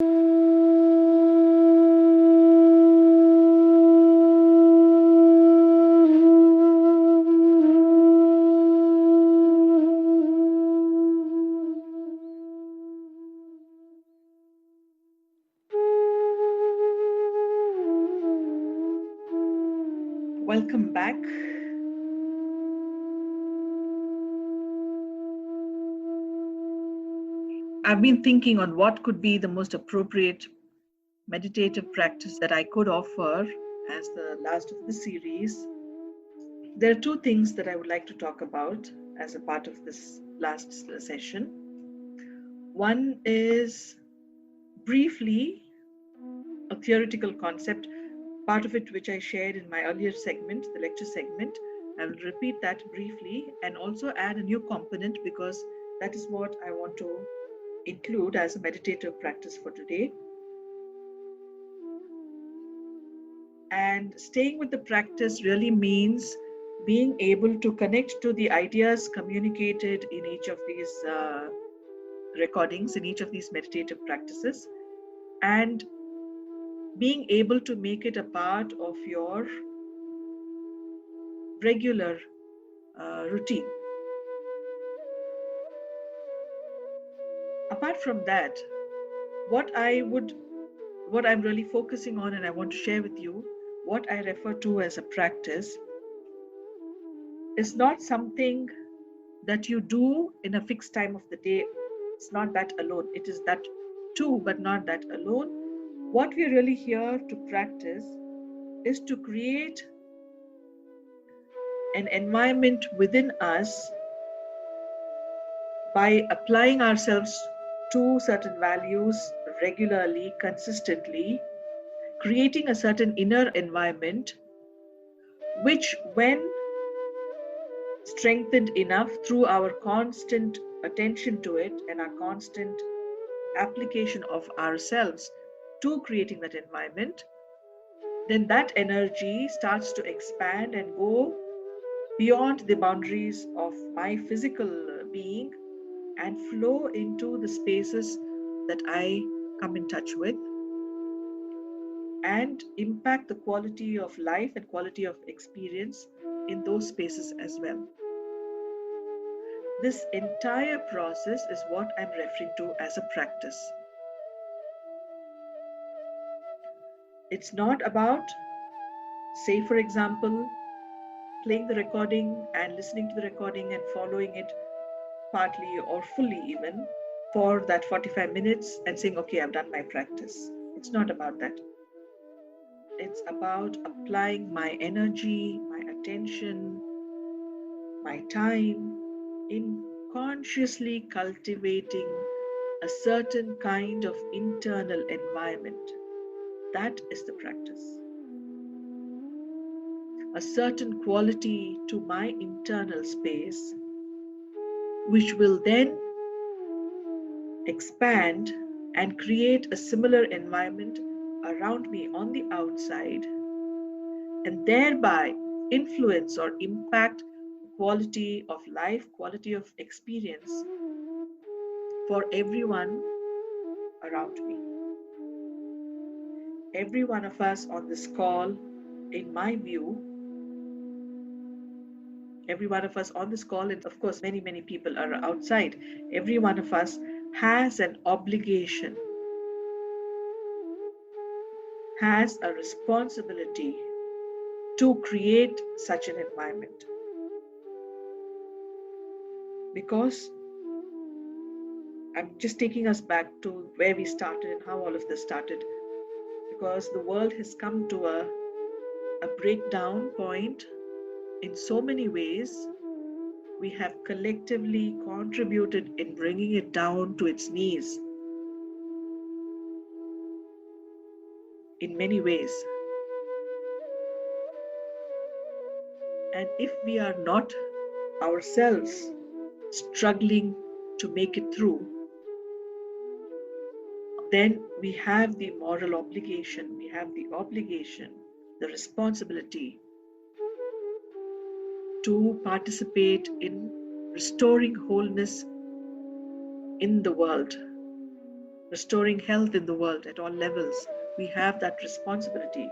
Welcome back. I've been thinking on what could be the most appropriate meditative practice that I could offer as the last of the series. There are two things that I would like to talk about as a part of this last session. One is briefly a theoretical concept, part of it which I shared in my earlier segment, the lecture segment. I will repeat that briefly and also add a new component because that is what I want to include as a meditative practice for today. And staying with the practice really means being able to connect to the ideas communicated in each of these recordings, in each of these meditative practices, and being able to make it a part of your regular routine. Apart from that, what I'm really focusing on, and I want to share with you, what I refer to as a practice is not something that you do in a fixed time of the day. It's not that alone. It is that too, but not that alone. What we're really here to practice is to create an environment within us by applying ourselves to certain values regularly, consistently, creating a certain inner environment, which, when strengthened enough through our constant attention to it and our constant application of ourselves to creating that environment, then that energy starts to expand and go beyond the boundaries of my physical being and flow into the spaces that I come in touch with and impact the quality of life and quality of experience in those spaces as well. This entire process is what I'm referring to as a practice. It's not about, say for example, playing the recording and listening to the recording and following it partly or fully even for that 45 minutes and saying, okay, I've done my practice. It's not about that. It's about applying my energy, my attention, my time in consciously cultivating a certain kind of internal environment. That is the practice. A certain quality to my internal space, which will then expand and create a similar environment around me on the outside, and thereby influence or impact quality of life, quality of experience for everyone around me. Every one of us on this call, in my view, every one of us on this call, and of course many people are outside, every one of us has an obligation, has a responsibility to create such an environment. Because I'm just taking us back to where we started and how all of this started, because the world has come to a breakdown point in so many ways. We have collectively contributed in bringing it down to its knees in many ways. And if we are not ourselves struggling to make it through, then we have the moral obligation, the responsibility to participate in restoring wholeness in the world, restoring health in the world at all levels. We have that responsibility.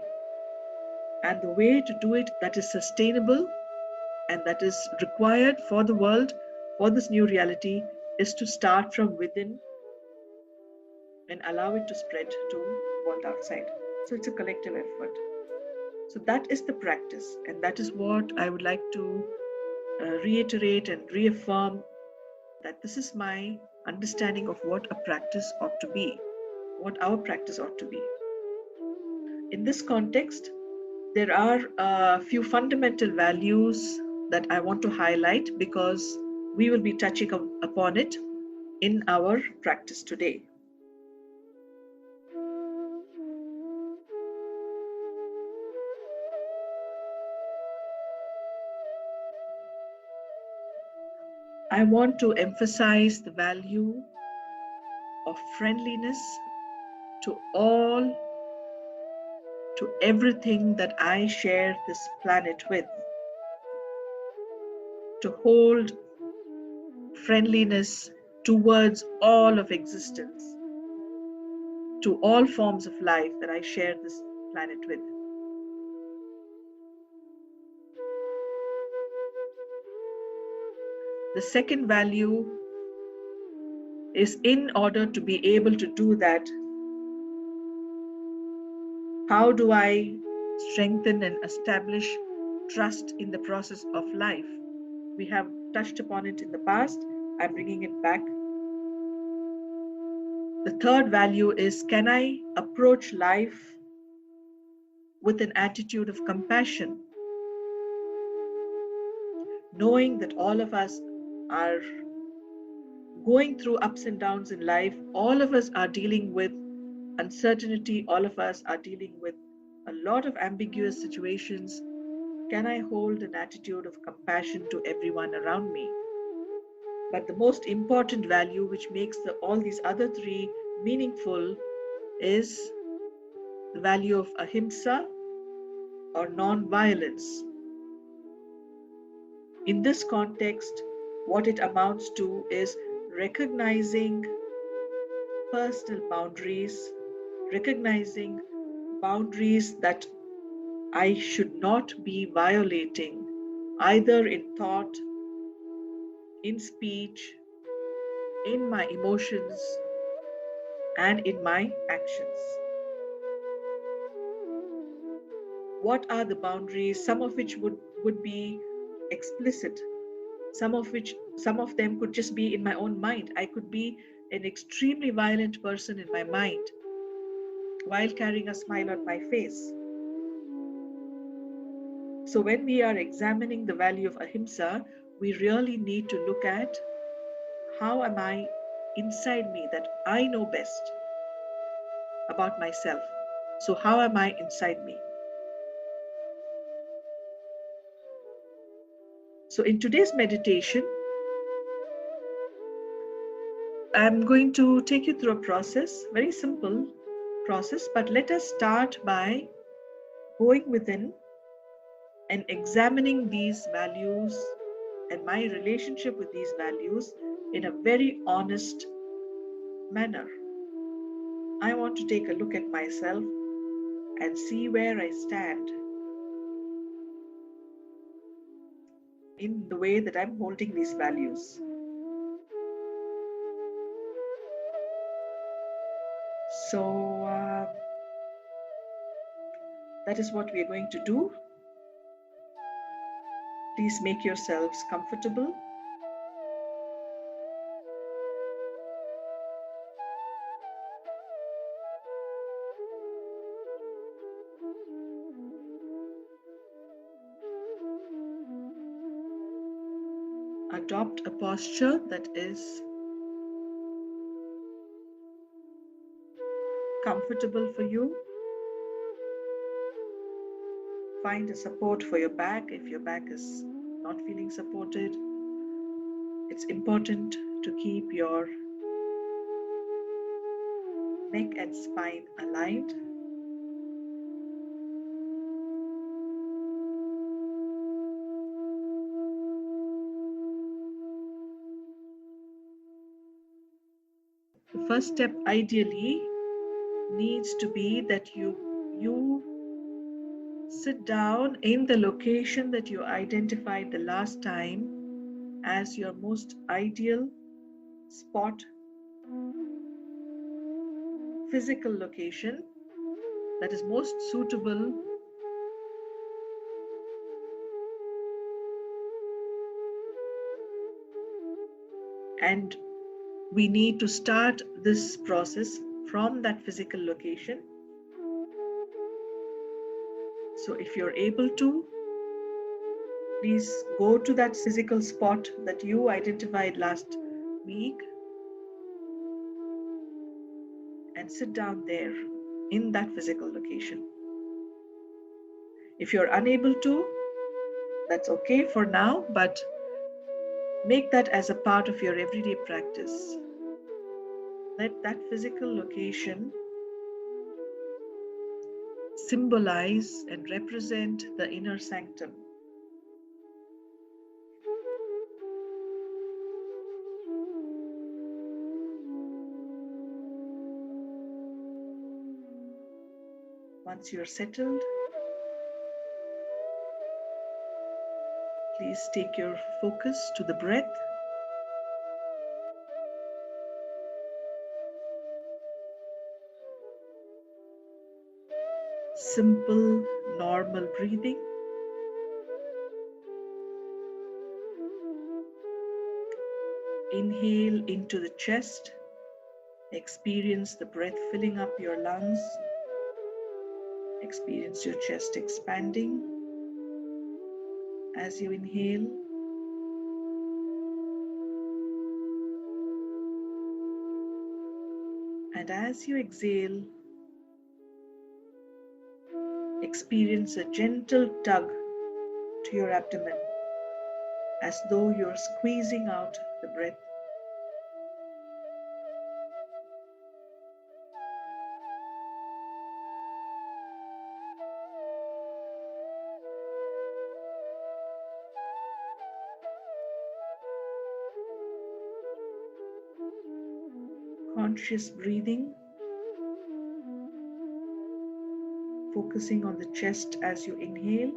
And the way to do it that is sustainable and that is required for the world, for this new reality, is to start from within and allow it to spread to world outside. So it's a collective effort. So that is the practice, and that is what I would like to reiterate and reaffirm, that this is my understanding of what a practice ought to be, what our practice ought to be. In this context, there are a few fundamental values that I want to highlight because we will be touching upon it in our practice today. I want to emphasize the value of friendliness to all, to everything that I share this planet with. To hold friendliness towards all of existence, to all forms of life that I share this planet with. The second value is, in order to be able to do that, how do I strengthen and establish trust in the process of life? We have touched upon it in the past. I'm bringing it back. The third value is, can I approach life with an attitude of compassion, knowing that all of us are going through ups and downs in life, all of us are dealing with uncertainty, all of us are dealing with a lot of ambiguous situations. Can I hold an attitude of compassion to everyone around me? But the most important value, which makes all these other three meaningful, is the value of ahimsa, or non-violence. In this context, what it amounts to is recognizing personal boundaries, recognizing boundaries that I should not be violating, either in thought, in speech, in my emotions, and in my actions. What are the boundaries? Some of which would be explicit, some of them could just be in my own mind. I could be an extremely violent person in my mind while carrying a smile on my face. So when we are examining the value of ahimsa, we really need to look at, how am I inside me, that I know best about myself. So how am I inside me? So in today's meditation, I'm going to take you through a process, very simple process, but let us start by going within and examining these values and my relationship with these values in a very honest manner. I want to take a look at myself and see where I stand in the way that I'm holding these values. So that is what we are going to do. Please make yourselves comfortable. Adopt a posture that is comfortable for you. Find a support for your back if your back is not feeling supported. It's important to keep your neck and spine aligned. first step ideally needs to be that you sit down in the location that you identified the last time as your most ideal spot, physical location that is most suitable and we need to start this process from that physical location. So if you're able to, please go to that physical spot that you identified last week and sit down there in that physical location. If you're unable to, that's okay for now, but make that as a part of your everyday practice. Let that physical location symbolize and represent the inner sanctum. Once you're settled, please take your focus to the breath. Simple, normal breathing. Inhale into the chest. Experience the breath filling up your lungs. Experience your chest expanding as you inhale. And as you exhale, experience a gentle tug to your abdomen as though you're squeezing out the breath. Conscious breathing, focusing on the chest as you inhale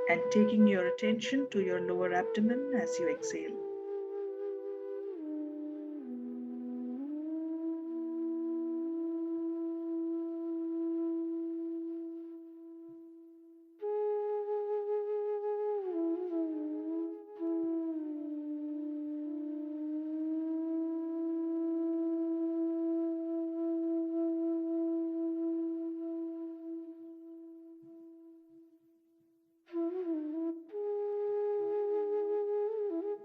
and taking your attention to your lower abdomen as you exhale.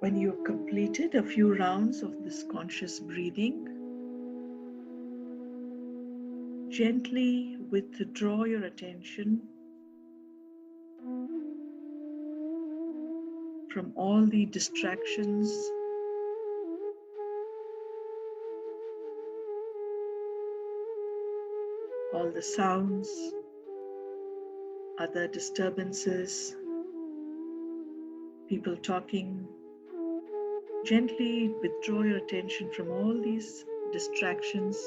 When you've completed a few rounds of this conscious breathing, gently withdraw your attention from all the distractions, all the sounds, other disturbances, people talking. Gently withdraw your attention from all these distractions.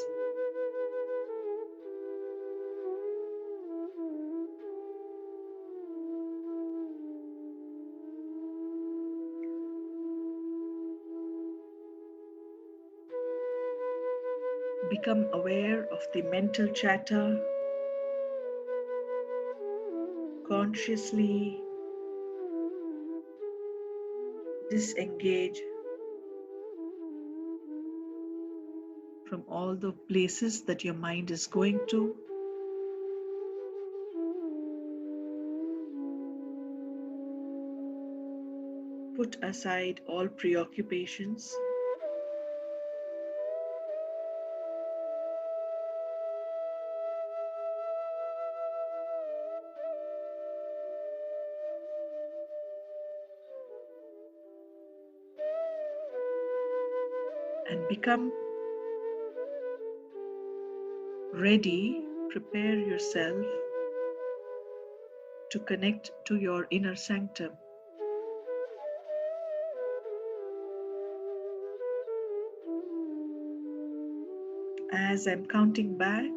Become aware of the mental chatter. Consciously disengage from all the places that your mind is going to. Put aside all preoccupations. And become ready, prepare yourself to connect to your inner sanctum. As I'm counting back,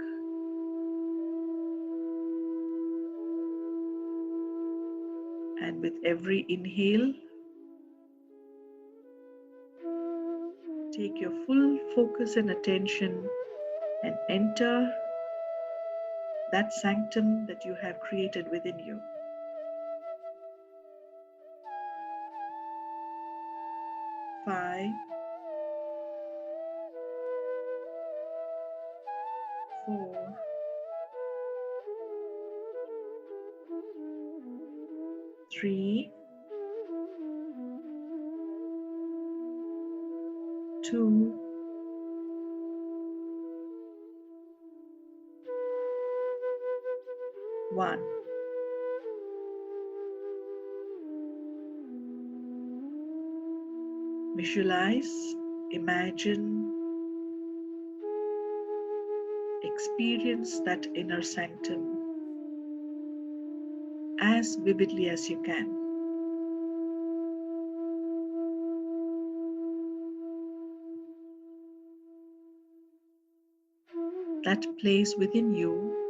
and with every inhale, take your full focus and attention and enter that sanctum that you have created within you. 5, 4, 3, 2, 1. Visualize, imagine, experience that inner sanctum as vividly as you can. That place within you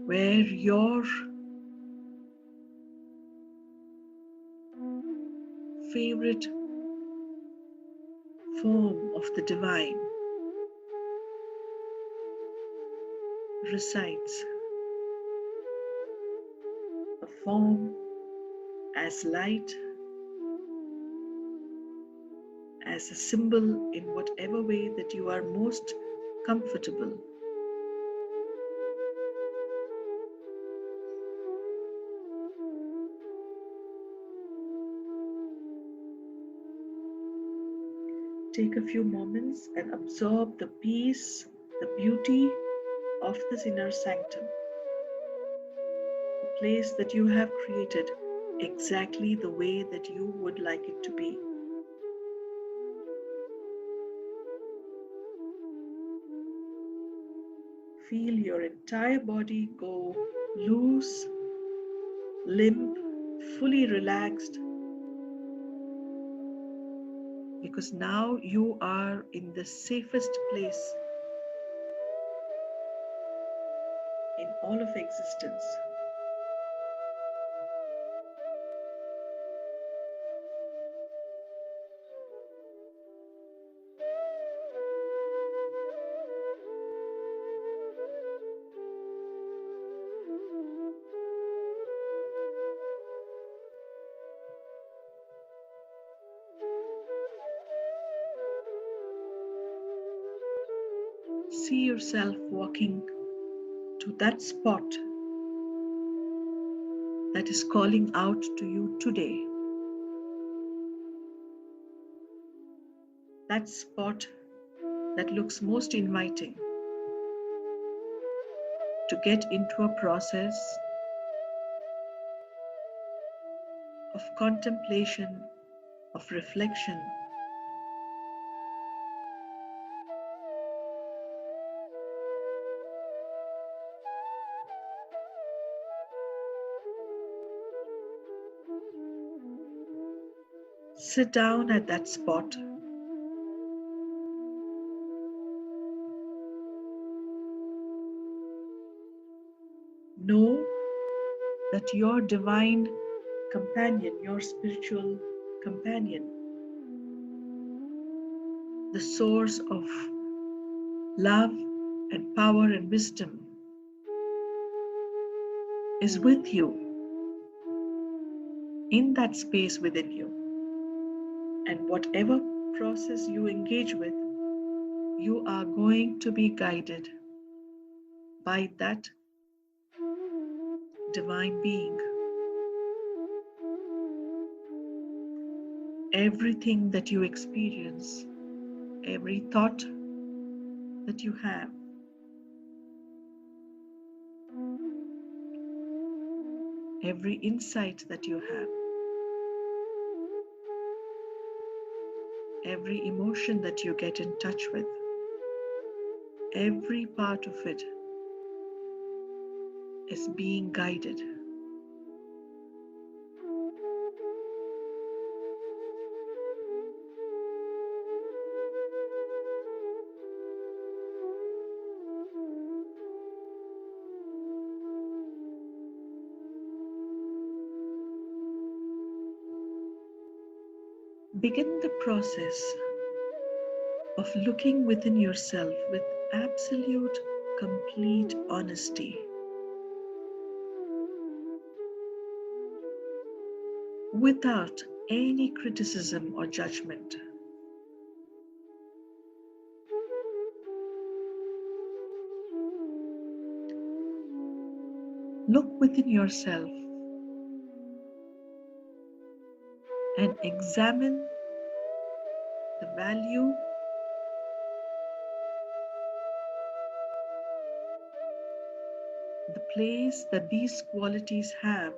where your favorite form of the divine resides, a form as light, as a symbol in whatever way that you are most comfortable. Take a few moments and absorb the peace, the beauty of this inner sanctum, the place that you have created exactly the way that you would like it to be. Feel your entire body go loose, limp, fully relaxed, because now you are in the safest place in all of existence. See yourself walking to that spot that is calling out to you today. That spot that looks most inviting to get into a process of contemplation, of reflection. Sit down at that spot. Know that your divine companion, your spiritual companion, the source of love and power and wisdom, is with you in that space within you. And whatever process you engage with, you are going to be guided by that divine being. Everything that you experience, every thought that you have, every insight that you have, every emotion that you get in touch with, every part of it is being guided. Begin the process of looking within yourself with absolute, complete honesty, without any criticism or judgment. Look within yourself and examine the value, the place that these qualities have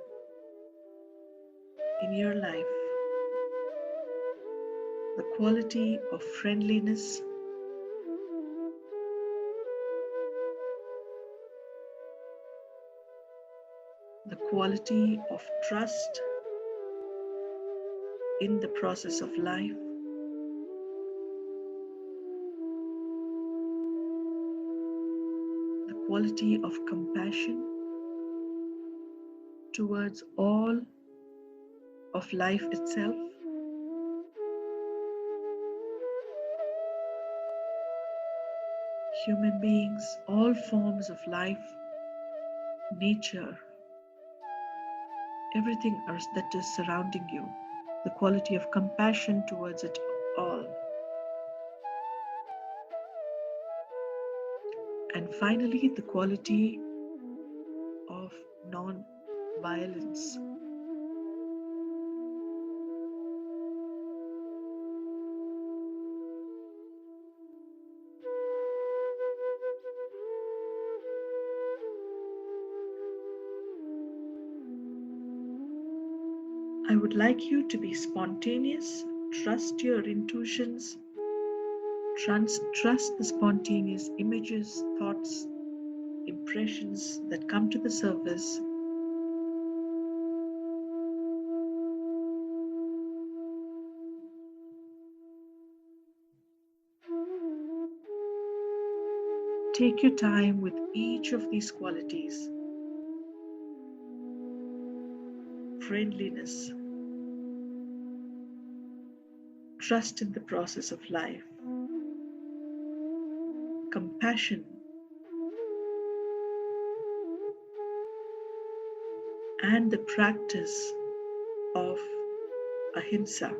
in your life. The quality of friendliness, the quality of trust in the process of life, the quality of compassion towards all of life itself, human beings, all forms of life, nature, everything else that is surrounding you, the quality of compassion towards it all. And finally, the quality of non-violence. I would like you to be spontaneous, trust your intuitions, trust the spontaneous images, thoughts, impressions that come to the surface. Take your time with each of these qualities. Friendliness, trust in the process of life, compassion, and the practice of ahimsa.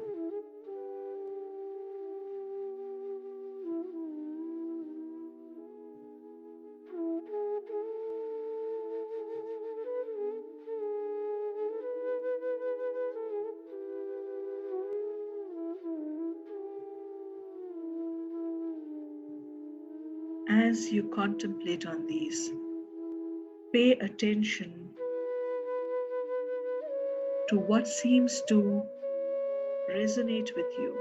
As you contemplate on these, pay attention to what seems to resonate with you.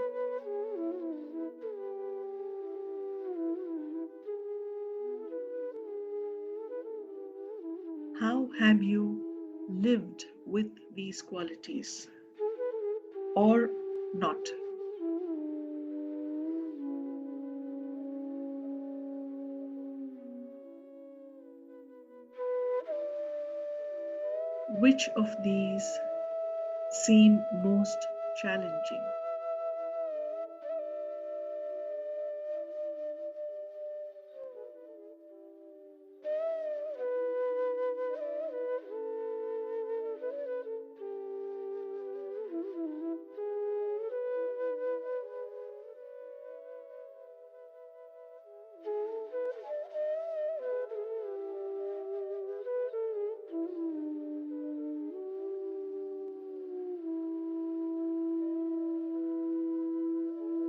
How have you lived with these qualities or not? Which of these seem most challenging?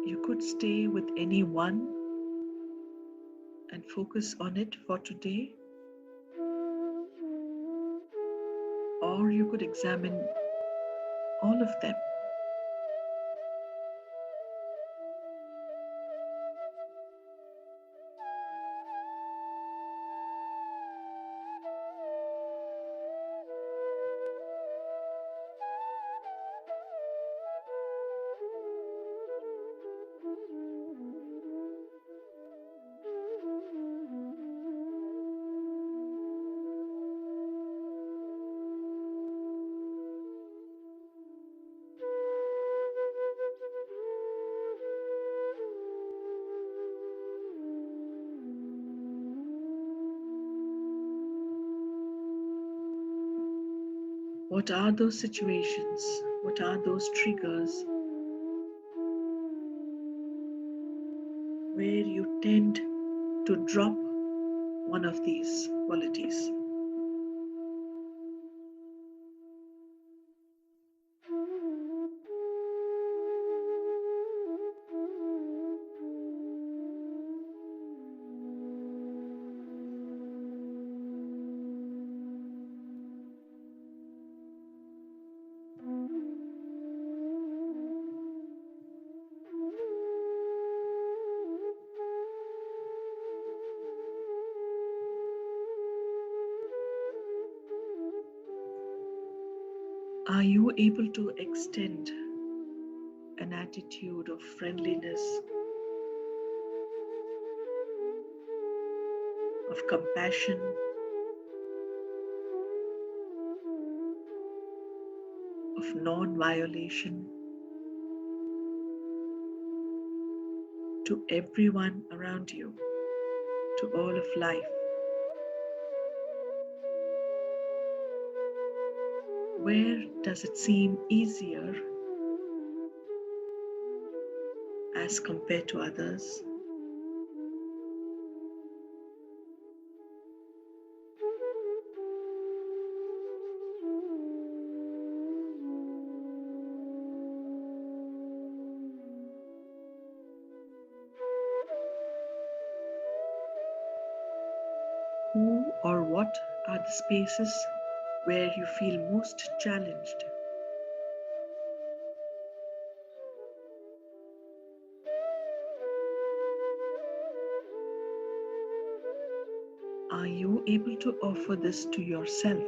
You could stay with any one and focus on it for today, or you could examine all of them. What are those situations? What are those triggers where you tend to drop one of these qualities? Are you able to extend an attitude of friendliness, of compassion, of non-violation to everyone around you, to all of life? Where does it seem easier as compared to others? Who or what are the spaces where you feel most challenged? Are you able to offer this to yourself?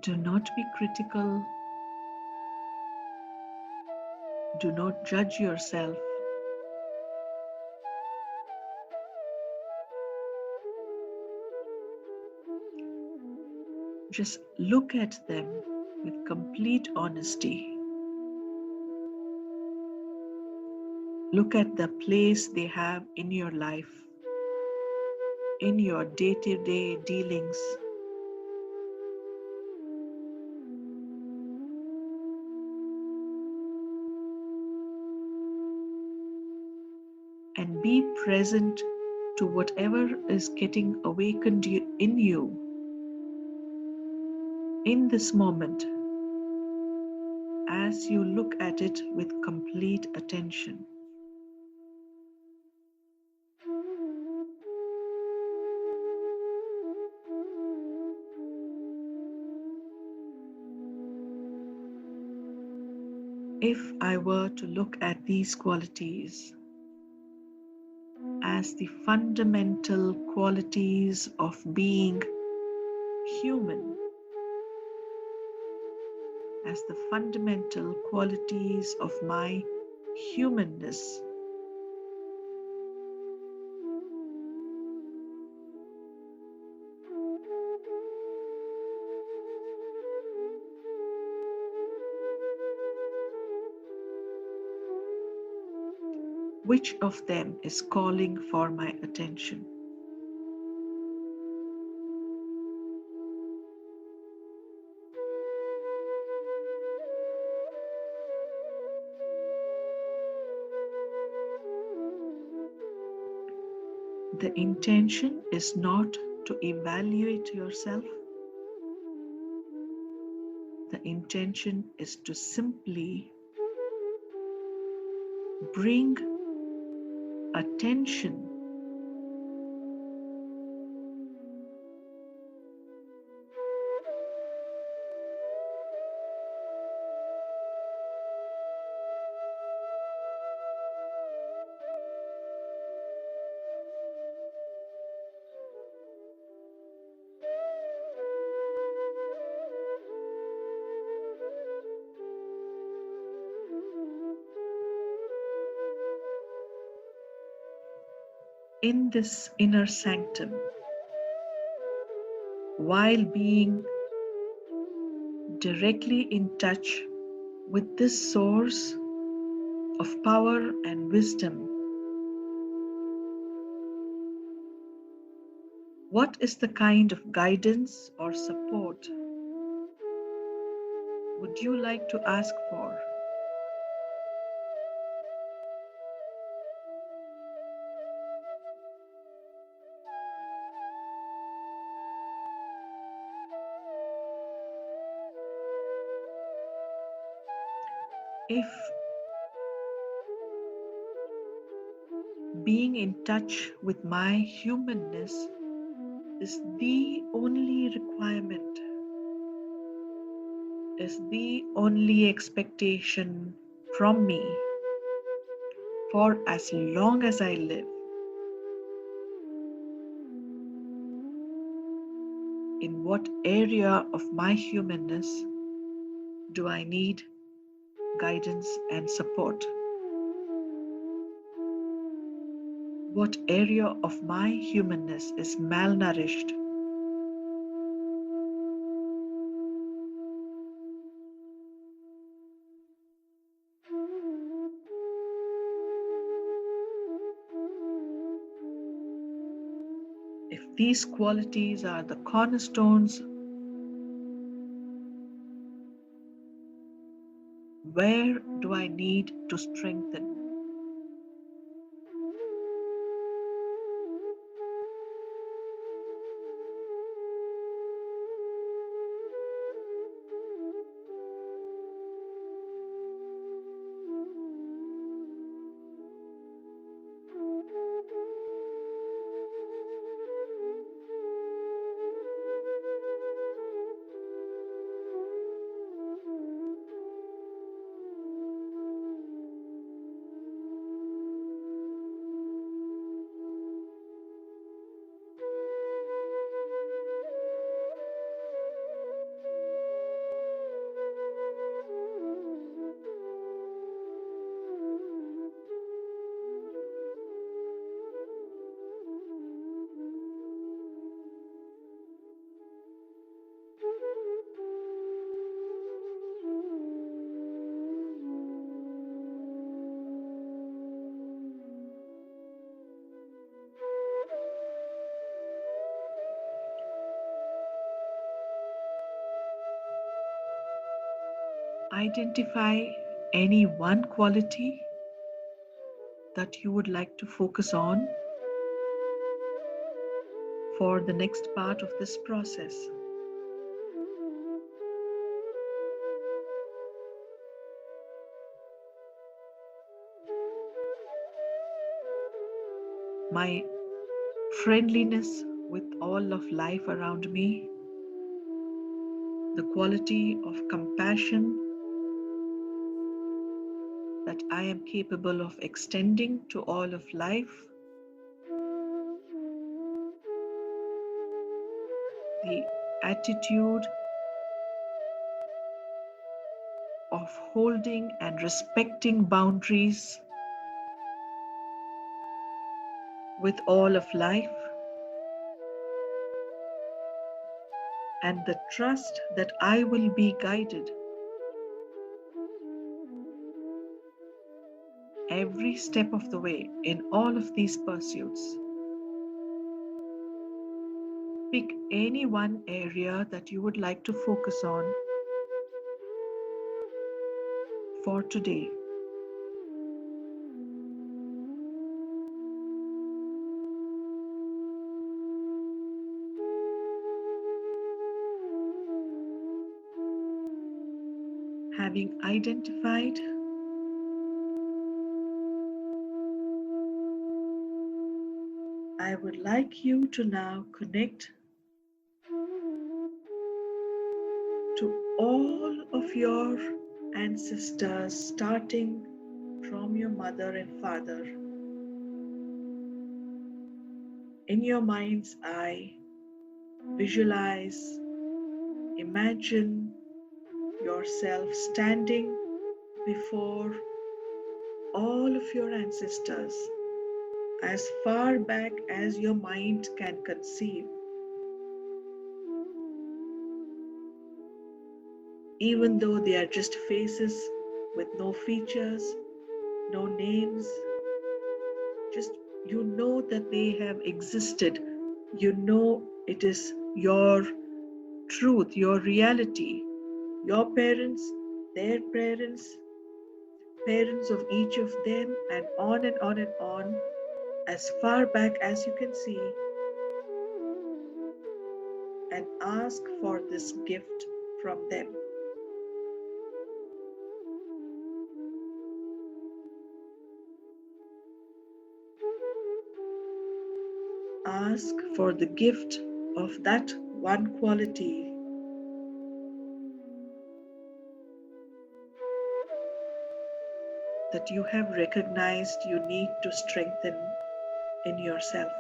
Do not be critical. Do not judge yourself. Just look at them with complete honesty. Look at the place they have in your life, in your day-to-day dealings. And be present to whatever is getting awakened in you in this moment as you look at it with complete attention. If I were to look at these qualities as the fundamental qualities of being human, as the fundamental qualities of my humanness, which of them is calling for my attention? The intention is not to evaluate yourself. The intention is to simply bring attention in this inner sanctum, while being directly in touch with this source of power and wisdom, what is the kind of guidance or support would you like to ask for? If being in touch with my humanness is the only requirement, is the only expectation from me for as long as I live, in what area of my humanness do I need guidance and support? What area of my humanness is malnourished? If these qualities are the cornerstones, where do I need to strengthen? Identify any one quality that you would like to focus on for the next part of this process. My friendliness with all of life around me, the quality of compassion that I am capable of extending to all of life, the attitude of holding and respecting boundaries with all of life, and the trust that I will be guided every step of the way in all of these pursuits. Pick any one area that you would like to focus on for today. Having identified, I would like you to now connect to all of your ancestors, starting from your mother and father. In your mind's eye, visualize, imagine yourself standing before all of your ancestors, as far back as your mind can conceive. Even though they are just faces with no features, no names, just you know that they have existed. You know it is your truth, your reality. Your parents, their parents, parents of each of them, and on and on and on, as far back as you can see, and ask for this gift from them. Ask for the gift of that one quality that you have recognized you need to strengthen in yourself.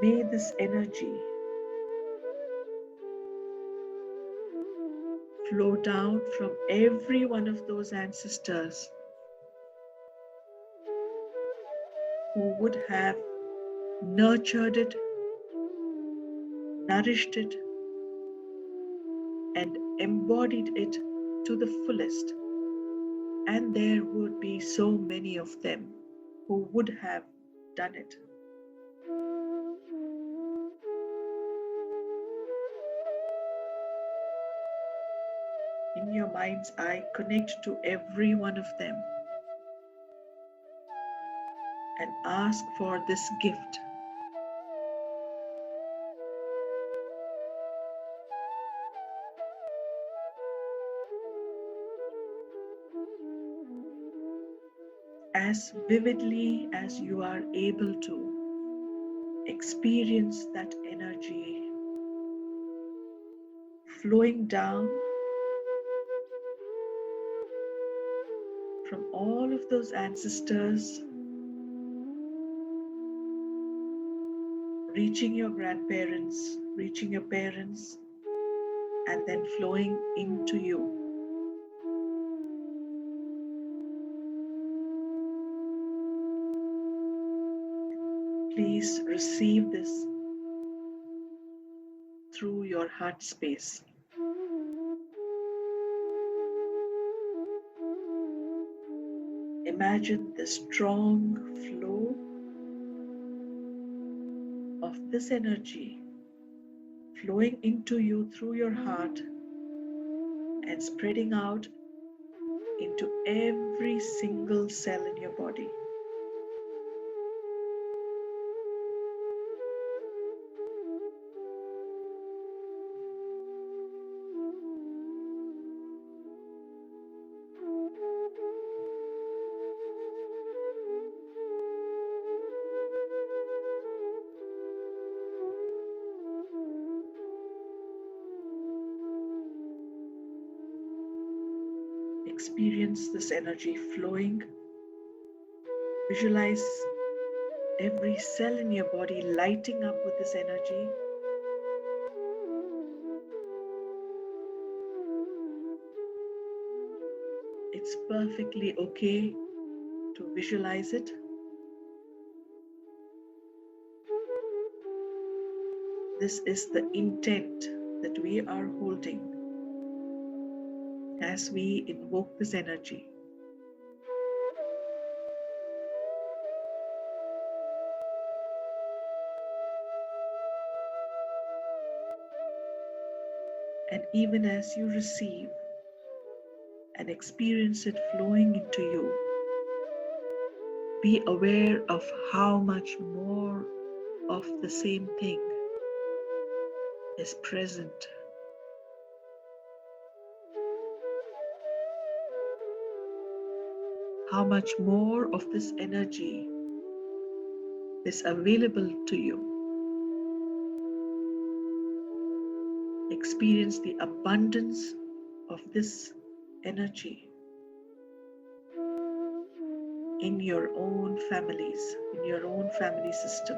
May this energy flow down from every one of those ancestors who would have nurtured it, nourished it, and embodied it to the fullest. And there would be so many of them who would have done it. In your mind's eye, connect to every one of them and ask for this gift. As vividly as you are able to, experience that energy flowing down from all of those ancestors, reaching your grandparents, reaching your parents, and then flowing into you. Please receive this through your heart space. Imagine the strong flow of this energy flowing into you through your heart and spreading out into every single cell in your body. Experience this energy flowing. Visualize every cell in your body lighting up with this energy. It's perfectly okay to visualize it. This is the intent that we are holding as we invoke this energy. And even as you receive and experience it flowing into you, be aware of how much more of the same thing is present. How much more of this energy is available to you. Experience the abundance of this energy in your own families, in your own family system.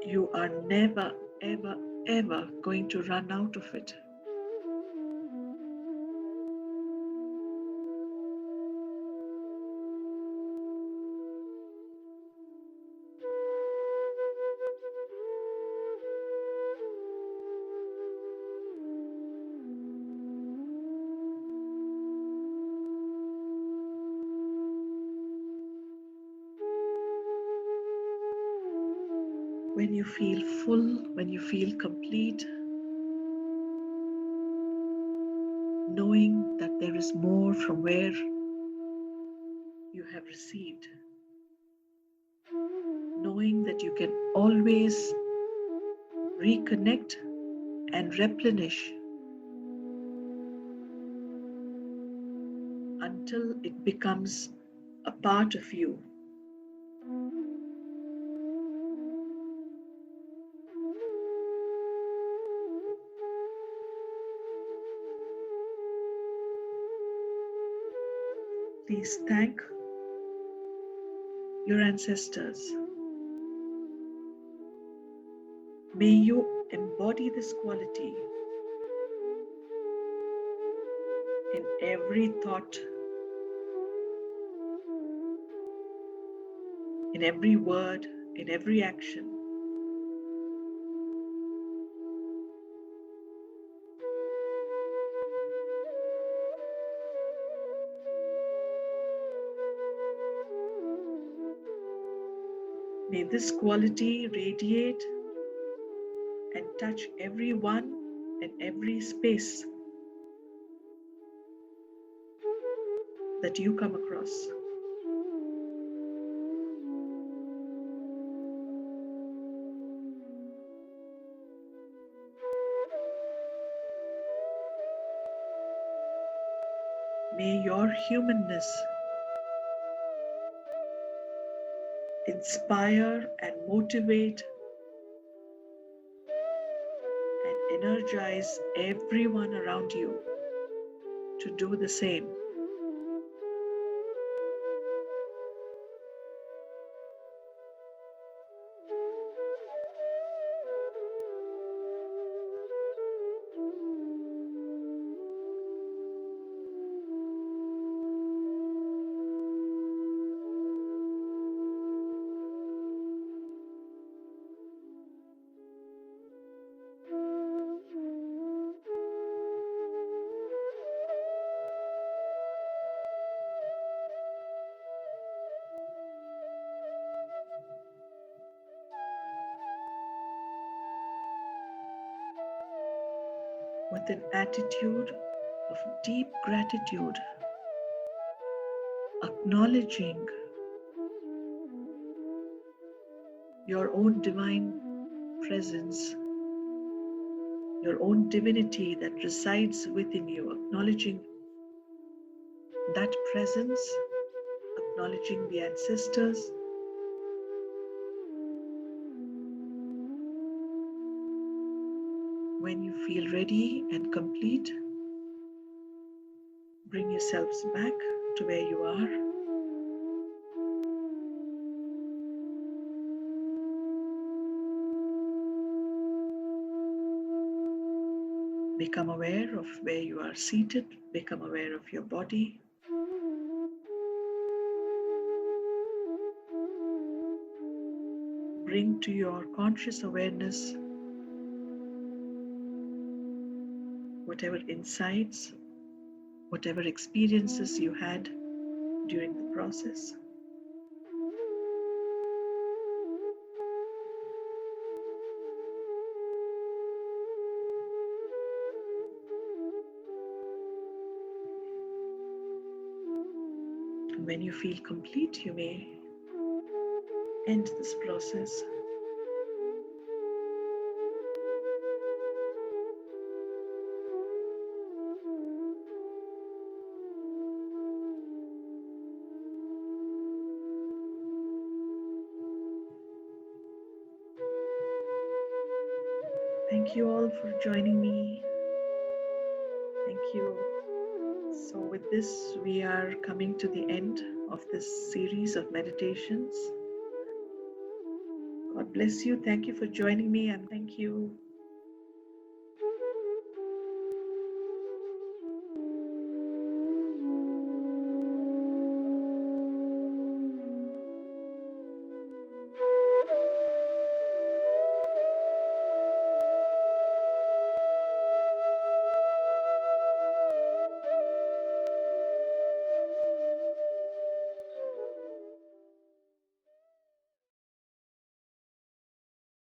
You are never, ever, ever going to run out of it. When you feel full, when you feel complete, knowing that there is more from where you have received, knowing that you can always reconnect and replenish until it becomes a part of you. Please thank your ancestors. May you embody this quality in every thought, in every word, in every action. May this quality radiate and touch everyone and every space that you come across. May your humanness inspire and motivate and energize everyone around you to do the same. With an attitude of deep gratitude, acknowledging your own divine presence, your own divinity that resides within you, acknowledging that presence, acknowledging the ancestors. When you feel ready and complete, bring yourselves back to where you are. Become aware of where you are seated, become aware of your body. Bring to your conscious awareness whatever insights, whatever experiences you had during the process. And when you feel complete, you may end this process. Thank you all for joining me. Thank you. So with this, we are coming to the end of this series of meditations God bless you. Thank you for joining me, and thank you.